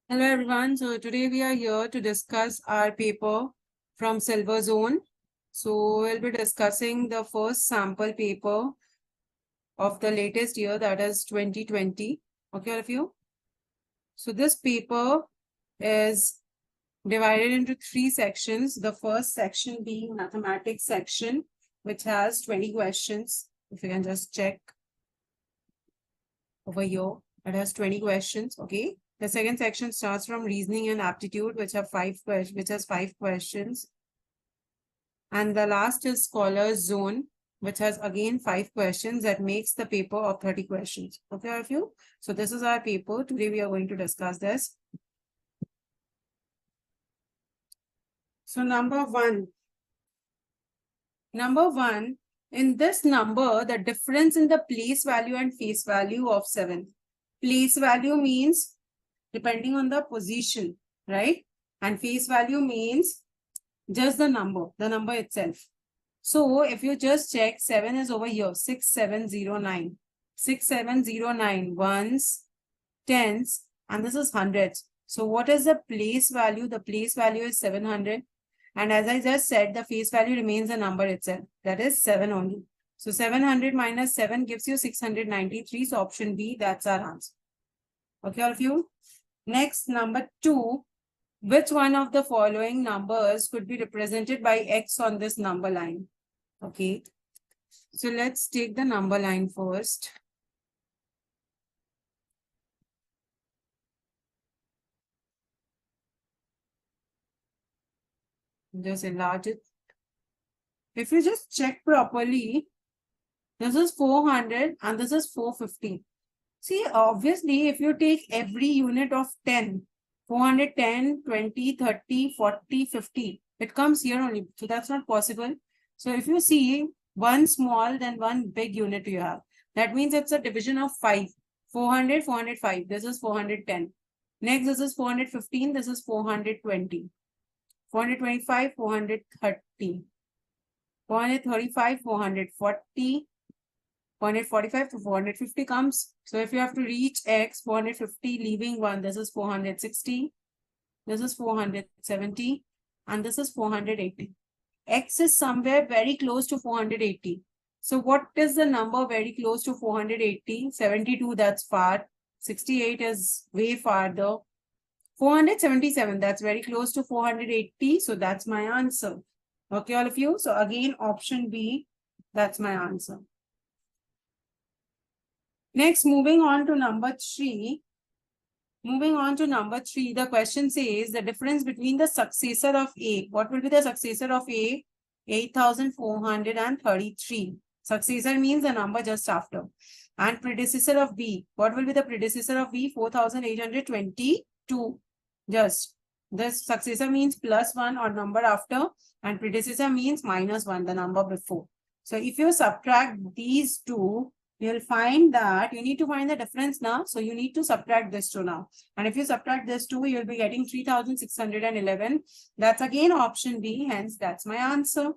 Hello everyone. So today we are here to discuss our paper from Silverzone. So we'll be discussing the first sample paper of the latest year, that is 2020. Okay, all of you. So this paper is divided into three sections. The first section being mathematics section, which has 20 questions. If you can just check over here, it has 20 questions. Okay. The second section starts from reasoning and aptitude, which has five questions. And the last is scholars zone, which has again 5 questions that makes the paper of 30 questions. Okay, all of you. So this is our paper. Today we are going to discuss this. So number one, in this number, the difference in the place value and face value of 7. Place value means depending on the position, right? And face value means just the number itself. So if you just check, 7 is over here, 6709. 6709 ones, tens, and this is hundreds. So what is the place value? The place value is 700. And as I just said, the face value remains the number itself. That is 7 only. So 700 minus 7 gives you 693. So option B, that's our answer. Okay, all of you. Next, number 2. Which one of the following numbers could be represented by X on this number line? Okay. So let's take the number line first. Just enlarge it. If you just check properly, this is 400 and this is 450. See, obviously, if you take every unit of 10, 410, 20, 30, 40, 50, it comes here only. So that's not possible. So if you see one small, then one big unit you have. That means it's a division of 5. 400, 405. This is 410. Next, this is 415. This is 420. 425, 430. 435, 440. 445 to 450 comes. So if you have to reach X, 450 leaving 1, this is 460. This is 470. And this is 480. X is somewhere very close to 480. So what is the number very close to 480? 72, that's far. 68 is way farther. 477, that's very close to 480. So that's my answer. Okay, all of you. So again, option B, that's my answer. Next, moving on to number 3. The question says the difference between the successor of A. What will be the successor of A? 8433. Successor means the number just after. And predecessor of B. What will be the predecessor of B? 4822. Just. This successor means plus 1 or number after. And predecessor means minus 1, the number before. So if you subtract these two, you'll find that you need to find the difference now. So you need to subtract this two now. And if you subtract this two, you'll be getting 3611. That's again option B. Hence, that's my answer.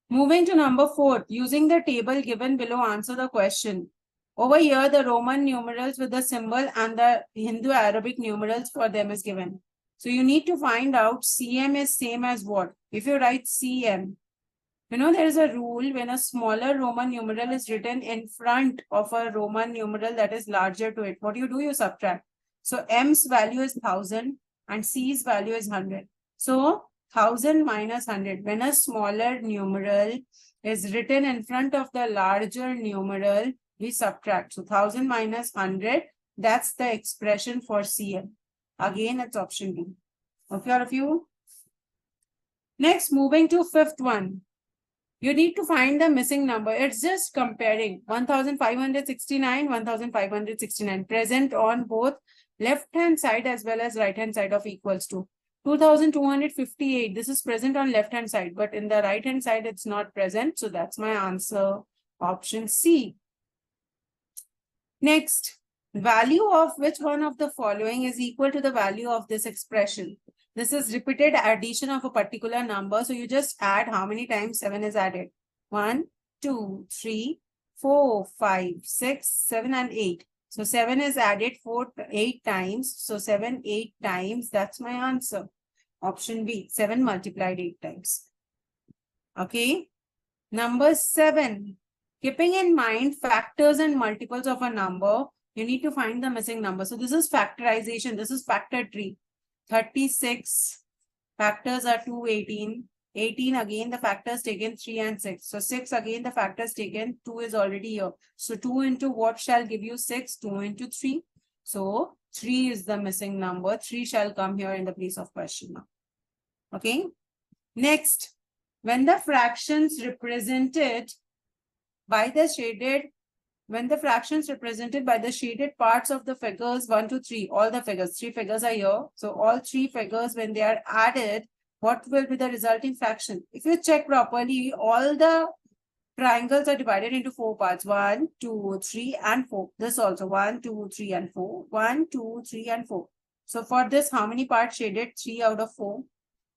Moving to number 4. Using the table given below, answer the question. Over here, the Roman numerals with the symbol and the Hindu Arabic numerals for them is given. So you need to find out CM is same as what? If you write CM, you know, there is a rule when a smaller Roman numeral is written in front of a Roman numeral that is larger to it. What do? You subtract. So M's value is 1000 and C's value is 100. So 1000 minus 100. When a smaller numeral is written in front of the larger numeral, we subtract. So 1000 minus 100, that's the expression for CM. Again, it's option B. Okay, all of you? Next, moving to 5th one. You need to find the missing number. It's just comparing 1569, 1569 present on both left-hand side as well as right-hand side of equals to 2258. This is present on left-hand side, but in the right-hand side, it's not present. So that's my answer, option C. Next, value of which one of the following is equal to the value of this expression? This is repeated addition of a particular number. So you just add how many times 7 is added. 1, 2, 3, 4, 5, 6, 7, and 8. So 7 is added 8 times. So 7, 8 times. That's my answer. Option B, 7 multiplied 8 times. Okay. Number 7. Keeping in mind factors and multiples of a number, you need to find the missing number. So this is factorization. This is factor tree. 36. Factors are 2, 18. 18 again, the factors taken 3 and 6. So 6 again, the factors taken 2 is already here. So 2 into what shall give you 6? 2 into 3. So 3 is the missing number. 3 shall come here in the place of question mark. Okay. Next, when the fractions represented by the shaded parts of the figures 1 to 3, all the figures, 3 figures are here. So all 3 figures, when they are added, what will be the resulting fraction? If you check properly, all the triangles are divided into 4 parts. 1, 2, 3, and 4. This also 1, 2, 3, and 4. 1, 2, 3, and 4. So for this, how many parts shaded? 3 out of 4.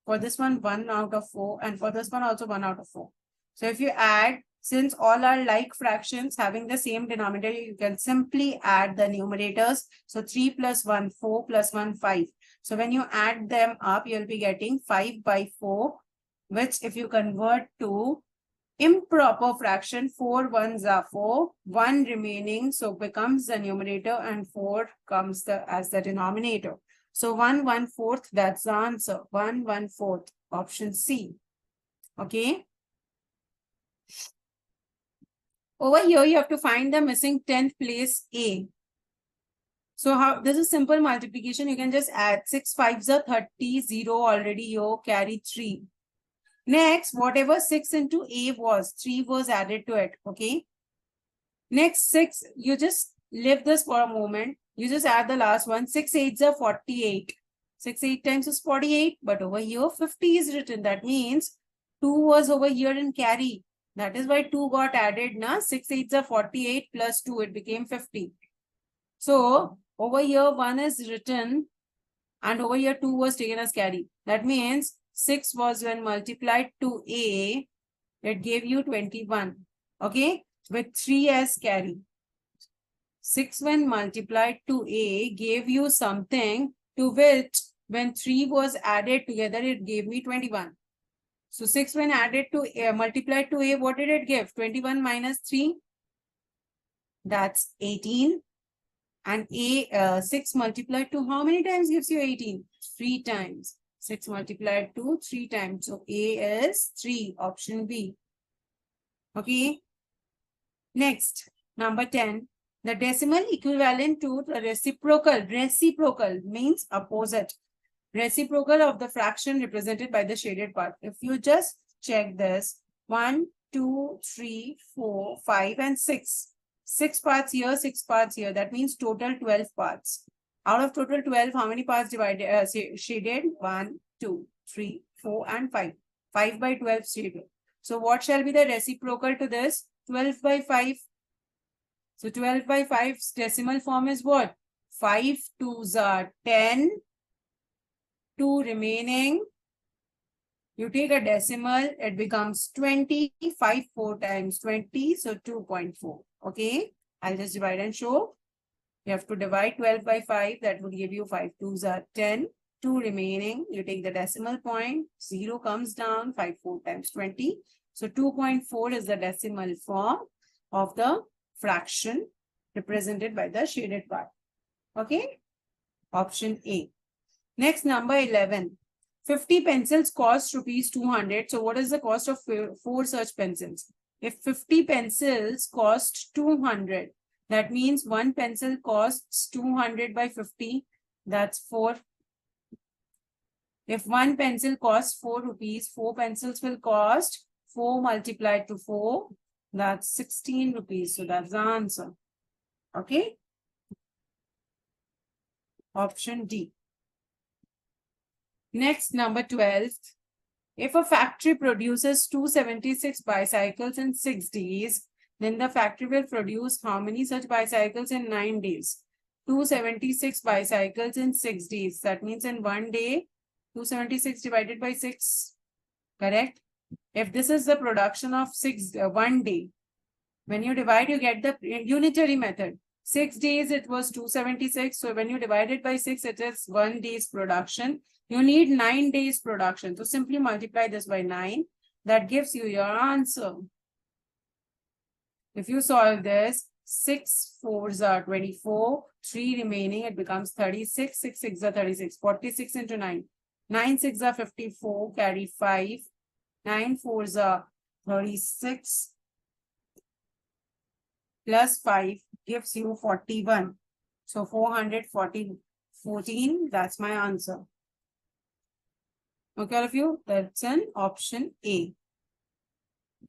For this one, 1 out of 4. And for this one also 1 out of 4. So if you add, since all are like fractions having the same denominator, you can simply add the numerators. So 3 plus 1, 4 plus 1, 5. So when you add them up, you'll be getting 5 by 4, which if you convert to improper fraction, 4 ones are 4, 1 remaining, so becomes the numerator and 4 comes as the denominator. So 1 1/4, that's the answer. 1 1/4, option C. Okay. Over here, you have to find the missing 10th place A. So how this is simple multiplication. You can just add 6 5s are 30, 0 already you carry 3. Next, whatever 6 into A was, 3 was added to it. Okay. Next 6, you just leave this for a moment. You just add the last one. 6 8s are 48. 6 8 times is 48, but over here 50 is written. That means 2 was over here in carry. That is why 2 got added. Na? 6 8s are 48 plus 2, it became 50. So over here 1 is written and over here 2 was taken as carry. That means 6 was when multiplied to A, it gave you 21. Okay, with 3 as carry. 6 when multiplied to A gave you something to which when 3 was added together, it gave me 21. So 6 when added to A, multiplied to A, what did it give? 21 minus 3, that's 18. And A, 6 multiplied to how many times gives you 18? 3 times. 6 multiplied to 3 times. So A is 3, option B. Okay. Next, number 10. The decimal equivalent to the reciprocal means opposite. Reciprocal of the fraction represented by the shaded part. If you just check this, 1, 2, 3, 4, 5, and 6. 6 parts here, 6 parts here. That means total 12 parts. Out of total 12, how many parts divided shaded? 1, 2, 3, 4, and 5. 5 by 12 shaded. So what shall be the reciprocal to this? 12 by 5. So 12 by 5's decimal form is what? 5 2s are 10. 2 remaining. You take a decimal, it becomes 20. 5 4 times 20, so 2.4. Okay, I'll just divide and show. You have to divide 12 by 5. That would give you 5 2s are 10. 2 remaining. You take the decimal point. 0 comes down. 5 4 times 20. So 2.4 is the decimal form of the fraction represented by the shaded part. Okay, option A. Next, number 11. 50 pencils cost rupees 200. So what is the cost of 4 such pencils? If 50 pencils cost 200, that means 1 pencil costs 200 by 50. That's 4. If 1 pencil costs 4 rupees, 4 pencils will cost 4 multiplied to 4. That's 16 rupees. So that's the answer. Okay. Option D. Next, number 12. If a factory produces 276 bicycles in 6 days, then the factory will produce how many such bicycles in 9 days? 276 bicycles in 6 days. That means in 1 day, 276 divided by 6. Correct? If this is the production of 1 day, when you divide, you get the unitary method. 6 days, it was 276. So when you divide it by 6, it is 1 day's production. You need 9 days production. So simply multiply this by 9. That gives you your answer. If you solve this, 6 4s are 24, 3 remaining, it becomes 36, 6 6 are 36, 46 into 9. 9 6 are 54, carry 5, 9 4s are 36, plus 5 gives you 41. So 440, 14, that's my answer. Okay, all of you, that's an option A.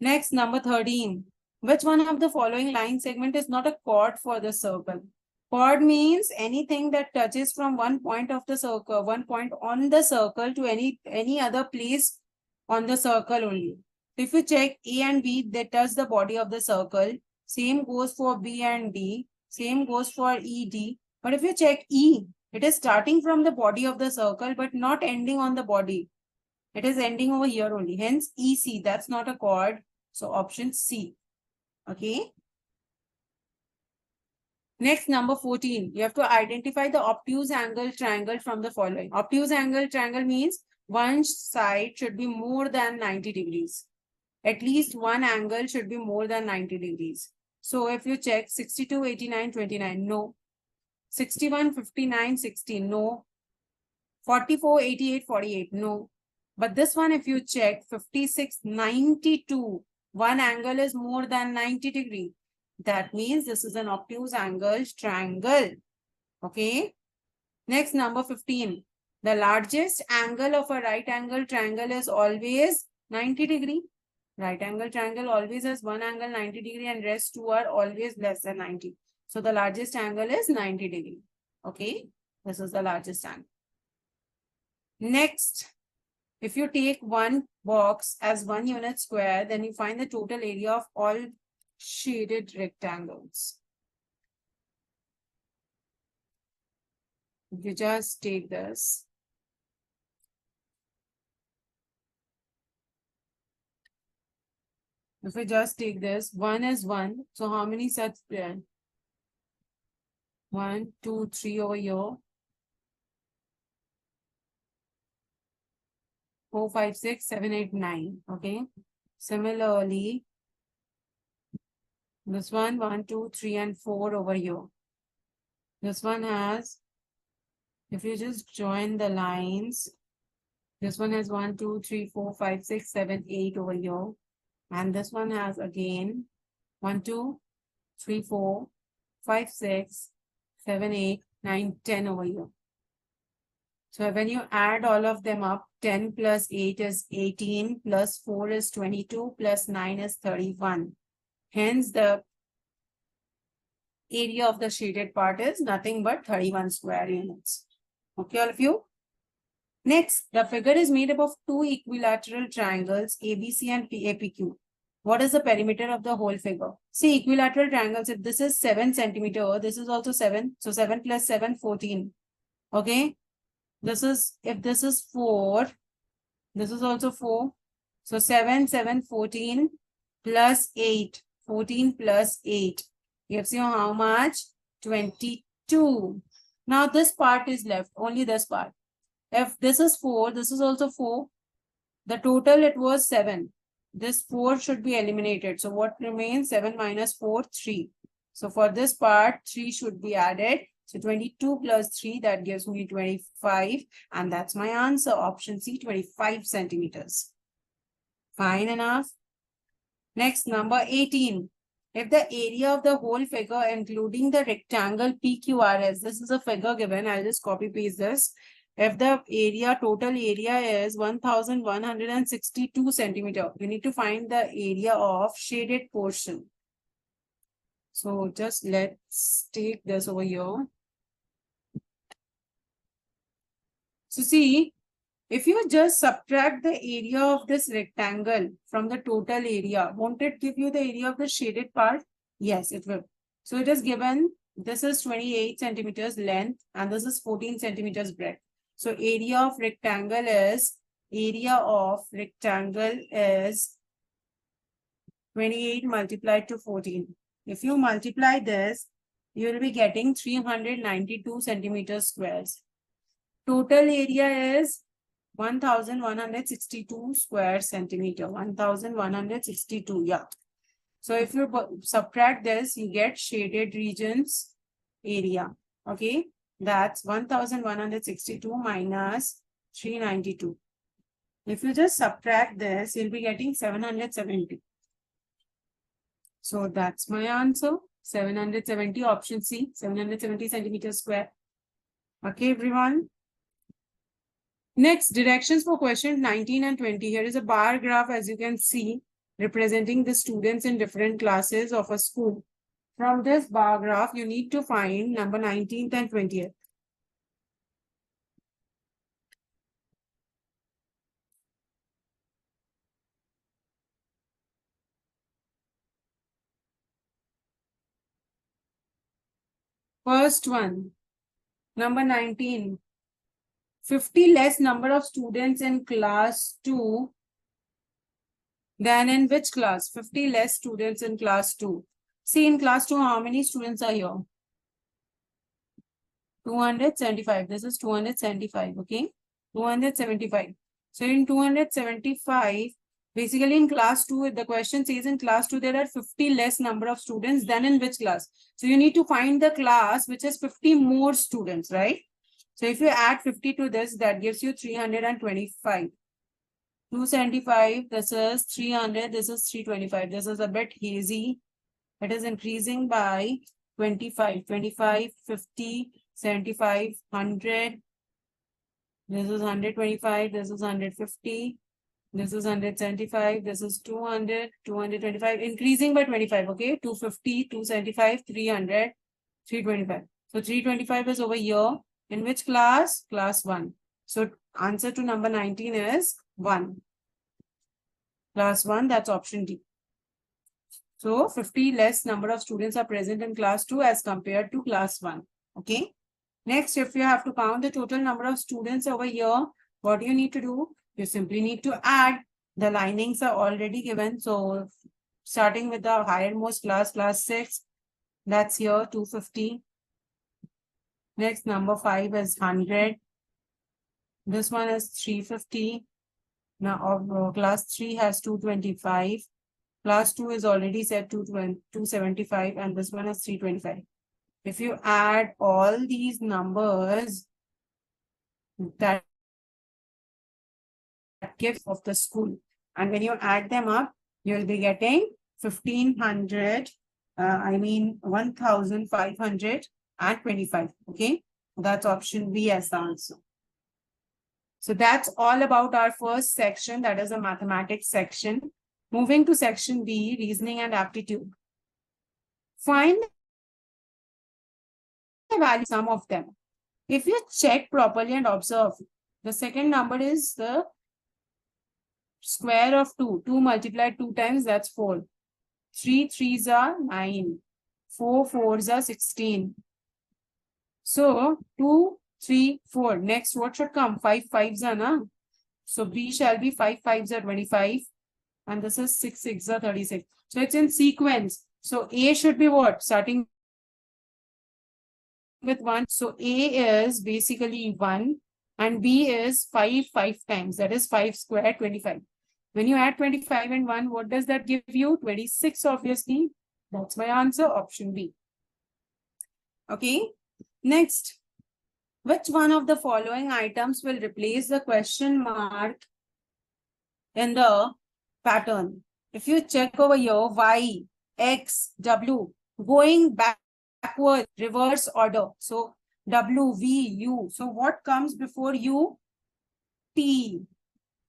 Next, number 13. Which one of the following line segment is not a chord for the circle? Chord means anything that touches from one point of the circle, one point on the circle to any other place on the circle only. If you check A and B, they touch the body of the circle. Same goes for B and D. Same goes for ED. But if you check E, it is starting from the body of the circle, but not ending on the body. It is ending over here only. Hence, EC, that's not a chord. So option C. Okay. Next, number 14. You have to identify the obtuse angle triangle from the following. Obtuse angle triangle means one side should be more than 90 degrees. At least one angle should be more than 90 degrees. So if you check 62, 89, 29, no. 61, 59, 60, no. 44, 88, 48, no. But this one, if you check 56, 92, one angle is more than 90 degree. That means this is an obtuse angle triangle. Okay. Next, number 15. The largest angle of a right angle triangle is always 90 degree. Right angle triangle always has one angle 90 degree and rest two are always less than 90. So the largest angle is 90 degree. Okay. This is the largest angle. Next, if you take one box as 1 unit square, then you find the total area of all shaded rectangles. If you just take this. If we just take this, 1 is 1. So how many sets there? 1, 2, 3 over here. 4, 5, 6, 7, 8, 9. Okay. Similarly, this one, 1, 2, 3, and 4 over here. This one has, if you just join the lines, this one has 1, 2, 3, 4, 5, 6, 7, 8 over here. And this one has again 1, 2, 3, 4, 5, 6, 7, 8, 9, 10 over here. So when you add all of them up, 10 plus 8 is 18, plus 4 is 22, plus 9 is 31. Hence, the area of the shaded part is nothing but 31 square units. Okay, all of you? Next, the figure is made up of two equilateral triangles, ABC and APQ. What is the perimeter of the whole figure? See, equilateral triangles, if this is 7 centimeter, this is also 7. So 7 plus 7, 14. Okay. This is, if this is 4, this is also 4. So 7, 7, 14 plus 8. 14 plus 8 gives you how much? 22. Now this part is left, only this part. If this is 4, this is also 4. The total, it was 7. This 4 should be eliminated. So what remains? 7 minus 4, 3. So for this part, 3 should be added. So 22 plus 3, that gives me 25. And that's my answer. Option C, 25 centimeters. Fine enough. Next, number 18. If the area of the whole figure, including the rectangle PQRS, this is a figure given, I'll just copy paste this. If the area, total area is 1162 centimeter, you need to find the area of shaded portion. So just let's take this over here. So see, if you just subtract the area of this rectangle from the total area, won't it give you the area of the shaded part? Yes, it will. So it is given, this is 28 centimeters length and this is 14 centimeters breadth. So area of rectangle is 28 multiplied to 14. If you multiply this, you will be getting 392 centimeters squares. Total area is 1162 square centimeter. 1162, yeah. So if you subtract this, you get shaded regions area. Okay, that's 1162 minus 392. If you just subtract this, you'll be getting 770. So that's my answer. 770, option C, 770 centimeters square. Okay, everyone. Next, directions for question 19 and 20. Here is a bar graph, as you can see, representing the students in different classes of a school. From this bar graph, you need to find number 19th and 20th. First one, number 19. 50 less number of students in class 2 than in which class? 50 less students in class 2. See, in class 2, how many students are here? 275. This is 275, okay? 275. So in 275, basically in class 2, the question says in class 2, there are 50 less number of students than in which class? So you need to find the class which has 50 more students, right? So if you add 50 to this, that gives you 325. 275, this is 300, this is 325. This is a bit hazy. It is increasing by 25, 25, 50, 75, 100. This is 125, this is 150. This is 175, this is 200, 225, increasing by 25, okay? 250, 275, 300, 325. So 325 is over here. In which class? Class 1. So answer to number 19 is 1. Class 1, that's option D. So 50 less number of students are present in class 2 as compared to class 1. Okay. Next, if you have to count the total number of students over here, what do you need to do? You simply need to add. The linings are already given. So starting with the highermost class, class 6, that's here 250. Next, number 5 is 100. This one is 350. Now, class 3 has 225. Class 2 is already set to 275, and this one is 325. If you add all these numbers, that gives of the school, and when you add them up, you'll be getting 1500, 1525. Okay, that's option B as the answer. So that's all about our first section, that is a mathematics section. Moving to section B, reasoning and aptitude. Find the value, some of them. If you check properly and observe, the second number is the square of 2. 2 multiplied 2 times, that's 4. 3 3s are 9. 4 4s are 16. So 2, 3, 4. Next, what should come? 5 5s are, na? So B shall be 5 5s are 25. And this is 6 6s are 36. So it's in sequence. So A should be what? Starting with 1. So A is basically 1 and B is 5 5 times. That is 5 square 25. When you add 25 and 1, what does that give you? 26, obviously. That's my answer, option B. Okay. Next, which one of the following items will replace the question mark in the pattern? If you check over here, Y, X, W, going backward, reverse order. So W, V, U. So what comes before U? T.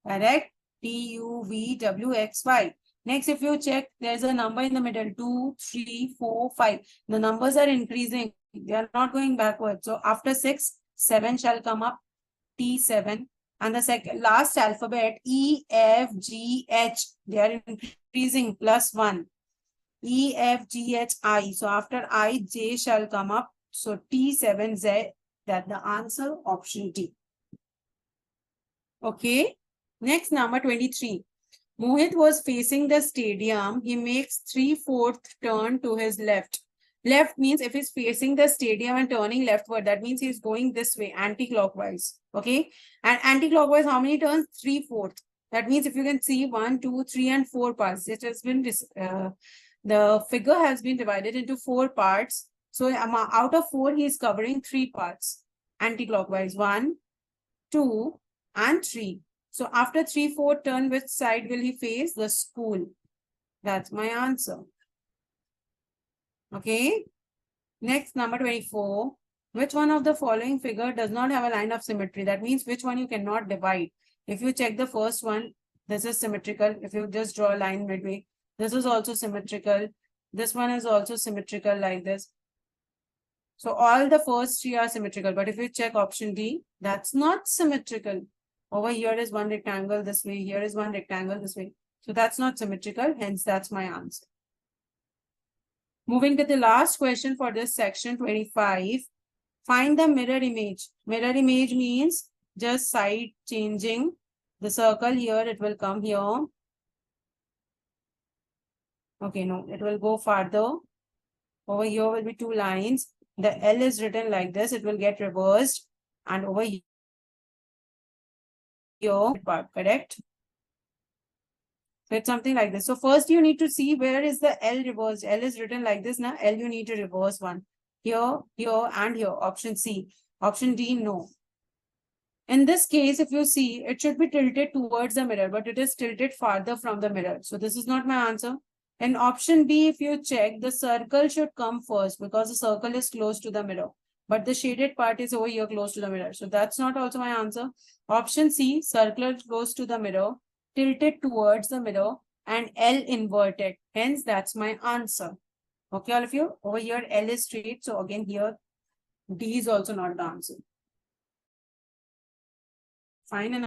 Correct? T, U, V, W, X, Y. Next, if you check, there's a number in the middle, 2, 3, 4, 5. The numbers are increasing. They are not going backward. So after 6, 7 shall come up, T7. And the last alphabet, E, F, G, H. They are increasing, plus 1. E, F, G, H, I. So after I, J shall come up. So T7, Z. That's the answer, option D. Okay. Next, number 23. Mohit was facing the stadium. He makes 3/4 turn to his left. Left means if he's facing the stadium and turning leftward, that means he's going this way, anti-clockwise. Okay. And anti-clockwise, how many turns? 3/4. That means if you can see 1, 2, 3, and 4 parts, it has been the figure has been divided into 4 parts. So out of 4, he is covering 3 parts anti-clockwise. 1, 2, and 3. So after 3/4 turn, which side will he face? The school. That's my answer. Okay. Next, number 24. Which one of the following figure does not have a line of symmetry? That means which one you cannot divide. If you check the first one, this is symmetrical. If you just draw a line midway, this is also symmetrical. This one is also symmetrical like this. So all the first 3 are symmetrical. But if you check option D, that's not symmetrical. Over here is one rectangle this way. Here is one rectangle this way. So that's not symmetrical. Hence, that's my answer. Moving to the last question for this section 25. Find the mirror image. Mirror image means just side changing. The circle here, it will come here. Okay, no, it will go farther. Over here will be 2 lines. The L is written like this. It will get reversed. And over here, part, correct? So it's something like this. So first you need to see where is the L reversed. L is written like this. Now L you need to reverse one. Here, here, and here. Option C. Option D, no. In this case, if you see, it should be tilted towards the mirror, but it is tilted farther from the mirror. So this is not my answer. In option B, if you check, the circle should come first because the circle is close to the mirror. But the shaded part is over here close to the mirror. So that's not also my answer. Option C, circle close to the mirror, tilted towards the mirror, and L inverted. Hence, that's my answer. Okay, all of you? Over here, L is straight. So again, here, D is also not the answer. Fine.